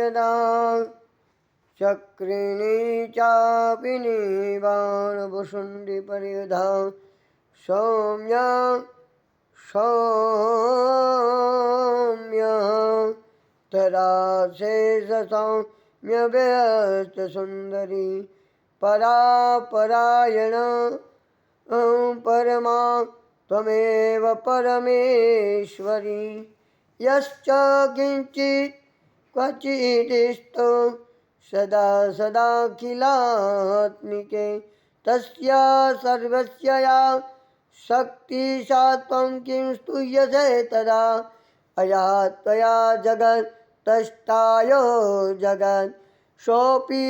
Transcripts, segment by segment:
वरदा चक्रिणी चापि निबाणभुषुण्डिपरिधा सौम्या सौम्या तदा शेषसौम्यव्यस्तसुन्दरी परापरायण परमा त्वमेव परमेश्वरी यश्च किञ्चित् क्वचिदिस्तो सदा सदाखिलात्मिके तस्या सर्वस्य या शक्तिशा त्वं किं स्तूयसे तदा अया त्वया जगत्तष्टायो जगत् सोऽपि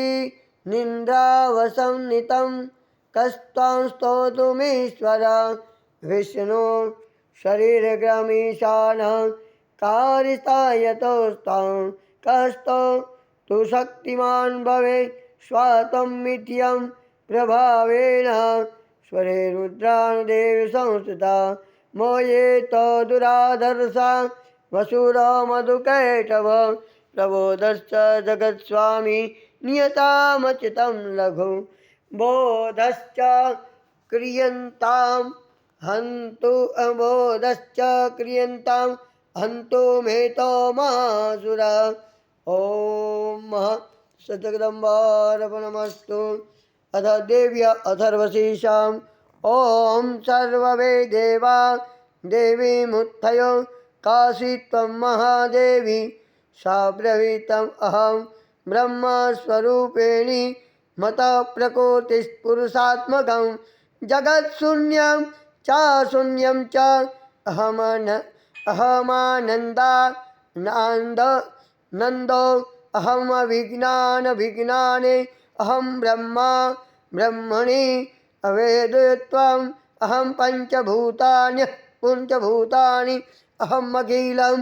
निन्द्रावसंनितं कस्त्वां स्तोतुमीश्वर विष्णु शरीरग्रमीशानः कारितायतोस्तां कस्तो तु शक्तिमान् भवेत् स्वातं मिथ्यं प्रभावेण स्वरे रुद्रानुदेवी संस्थिता मोये तो दुराधर्षा वसुरो मधुकैटभ प्रबोधश्च जगत्स्वामी नियतामचितं लघु बोधश्च क्रियन्तां हन्तु अबोधश्च क्रियन्तां हन्तु मेतो मासुरा ओम सतजगदम्बार्पणमस्तु अथ देव्या अथर्वशीर्षाम् ओम सर्ववे देवा देवीमुत्थयो काशी त्वं महादेवी साब्रवीतम् अहं ब्रह्मस्वरूपिणी मता प्रकृतिस्पुरुषात्मकं जगत्शून्यं च शून्यं च अहमानन्दो अहम विज्ञाने अहं ब्रह्मा ब्रह्मणि अवेदत्वम् अहं पंचभूतानि अहमखिलं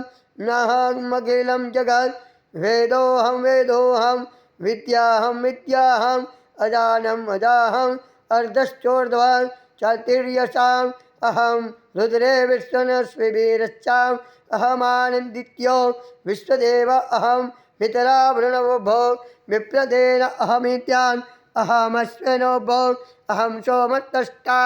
नाहमखिलं जगत् वेदोऽहं विद्याहम् अजाहम् अर्धश्चोर्ध्वं चातिर्यशाम् अहं रुद्रे विश्वनस्विभिरश्चाम् अहमानन्दित्यो विश्वदेव अहं पितरा वृणवो विप्रदेन अहमित्यान् अहमश्विनो भो अहं सोमत्तष्टा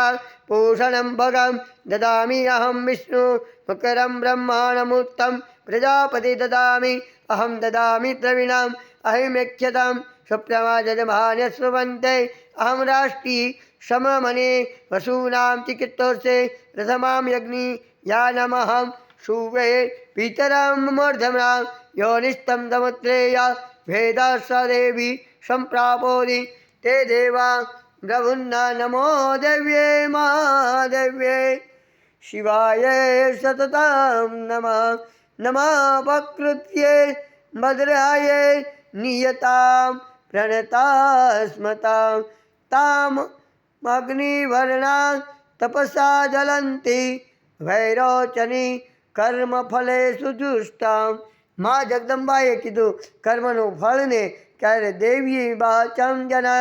पूषणं भगं ददामि अहं विष्णु मकरं ब्रह्माणमुत्तं प्रजापति ददामि अहं ददामि द्रविणम् अहिमेक्षतां स्वप्रमाजमान्यस्वन्ते अहं राष्ट्री सममने वसूनां चिकित्सोऽसे प्रथमां यज्ञि यानमहं शुवे पितरं मूर्धम्नां योनिस्तं दमुत्रेय भेदाः देवी सम्प्रापोदि ते देवा ब्रह्मन्न नमो देव्ये महादेव्ये शिवाय सततं नमः नमः प्रकृत्यै भद्राय नियतां प्रणतास्मतां ताम् अग्निवर्णां तपसा जलन्ति वैरोचनी કર્મફલેષુ દુષ્ટામ માં જગદંબાએ કીધું કર્મનું ફળને ક્યારે દેવી વાચમ જના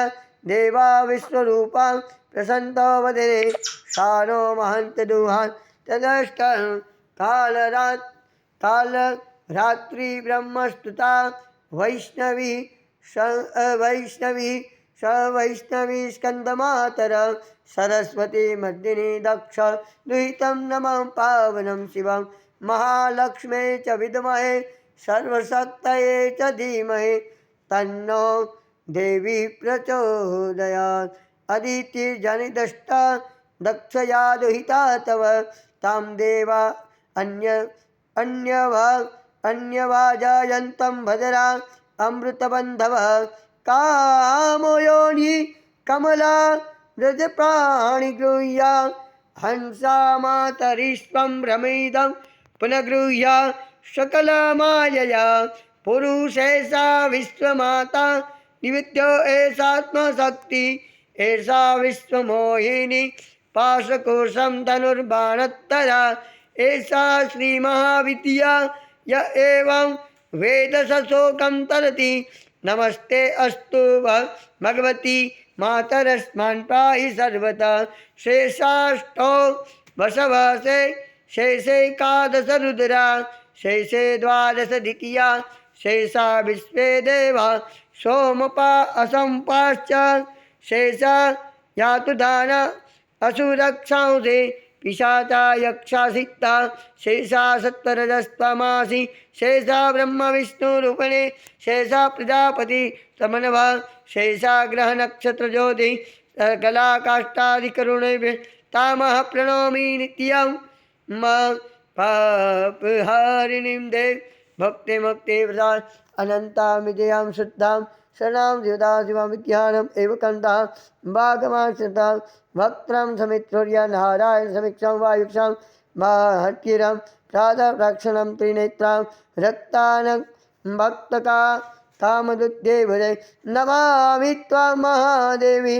દેવા વિશ્વરૂપા પ્રસન્તો વધે સારો મહંત દુહાન તદષ્ટ કાલ રાત્રિ બ્રહ્મસ્તુતા વૈષ્ણવી वैष्णवी स्कंदमातर सरस्वती मद्दिनी दक्ष दुहितं नमः पावनं शिवं महालक्ष्मे च विद्महे सर्वशक्तये च धीमहि तन्नो देवी प्रचोदयात् अदितिर्जनिदष्टा दक्षया दुहिता तव तां देवा अन्यवा जायन्तं भद्रा अमृतबन्धवः कामयोनि कमला व्रजप्राणिगृह्या हंसा मातरिष्वं भ्रमिदं पुनगृह्या सकलमायया पुरुषैषा विश्वमाता निविद्यो एषात्मशक्ति एषा विश्वमोहिनी पाशकोशं धनुर्बाणत्तरा एषा श्रीमहाविद्या य एवं वेदशोकं तरति नमस्ते अस्तु भगवती मातरस्मान् पाहि सर्वतः शेषाष्टौ वसवसे शेषैकादश रुद्रा शेषे द्वादश दिकिया शेषा विश्वे देवा सोमपा असंपाश्च शेषा यातु दान असुरक्षांसे पिशाचा यक्षासिता शेषा सत्तरजस्तमासि शेषा ब्रह्म विष्णुरूपिणे शेषा प्रजापति समन्वा शेषा ग्रह नक्षत्र ज्योति कला काष्ठादिकरुणे तामह प्रणोमि नित्यं पापहारिणीं देव भक्ति मुक्ति प्रसाद अनंता विजयां शुद्धां शरणां देवता शिवां विद्यानम् एव कंठां भागमाश्रितां वक्त्रं समित्रोर्य नारायण समीक्षां वायुक्षां महत्किरं प्रातःरक्षणं त्रिनेत्रां रक्तानं भक्तका कामदुद्देवरे नमामि त्वां महादेवी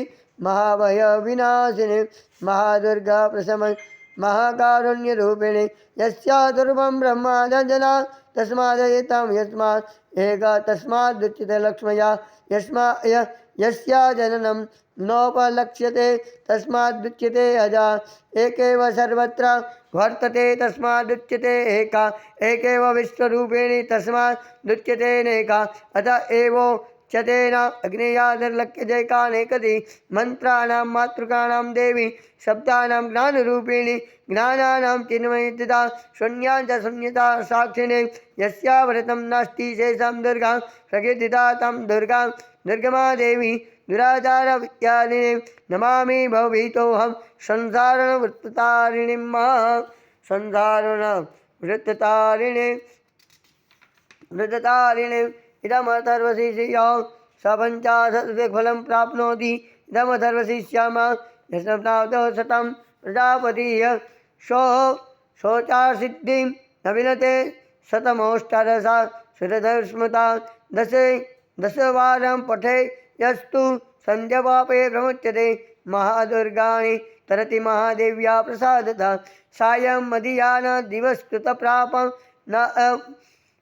महाभयविनाशिनी महादुर्गा प्रशमन महाकारुण्यरूपिणी यस्या दुर्गं ब्रह्मादजना तस्मादयतां यस्मात् एक तस्माद्युच्यते लक्ष्म्या यस्या जननं नोपलक्ष्यते तस्माद्युच्यते अजा एकेव सर्वत्र वर्तते तस्माद्युच्यते एका एकेव विश्वरूपिणी तस्माद्युच्यते नेका अत एवोच्यतेन अग्नेयादर्लक्ष्यजैकानेकति मंत्राणां मातृकाणां देवी शब्दानां ज्ञानरूपिणी ज्ञानानां चिन्मयिता शून्यां च शून्यता साक्षिणे यस्या व्रतं नास्ति शेषां दुर्गां प्रकीर्तिता तं दुर्गां दुर्गमा देवी दुराचारविद्यालिनीं नमामि भवभीतोऽहं संसारणवृत्ततारिणीं संसारणवृत्ततारिणीं वृत्ततारिणीम् इदमथर्वशीर्षयोः सपञ्चाशत्फलं प्राप्नोति इदमथर्वशिष्यामः यस्मातो शतं प्रजापतिः शोचासिद्धिं न विनते शतमोष्टादशा सुरधस्मृता दशवारं पठे यस्तु सन्ध्यपापे प्रमुच्यते महादुर्गाणि तरति महादेव्या प्रसादतः सायं मदीयान दिवस्कृतप्रापं न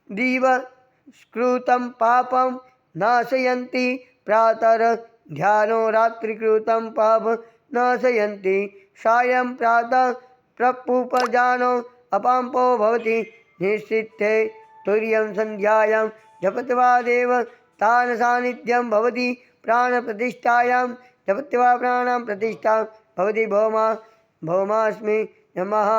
दिवस्कृतं पापं नाशयन्ति प्रातः ध्यानो रात्रिकृतं पापं नाशयन्ति सायं प्रातः प्रपुपजानो अपाम्पो भवति निश्चित्ते तुर्यं सन्ध्यायां जपत्वा देव तान् सान्निध्यं भवति प्राणप्रतिष्ठायां जपत्वा प्राणां प्रतिष्ठा भवति भौमास्मि नमः।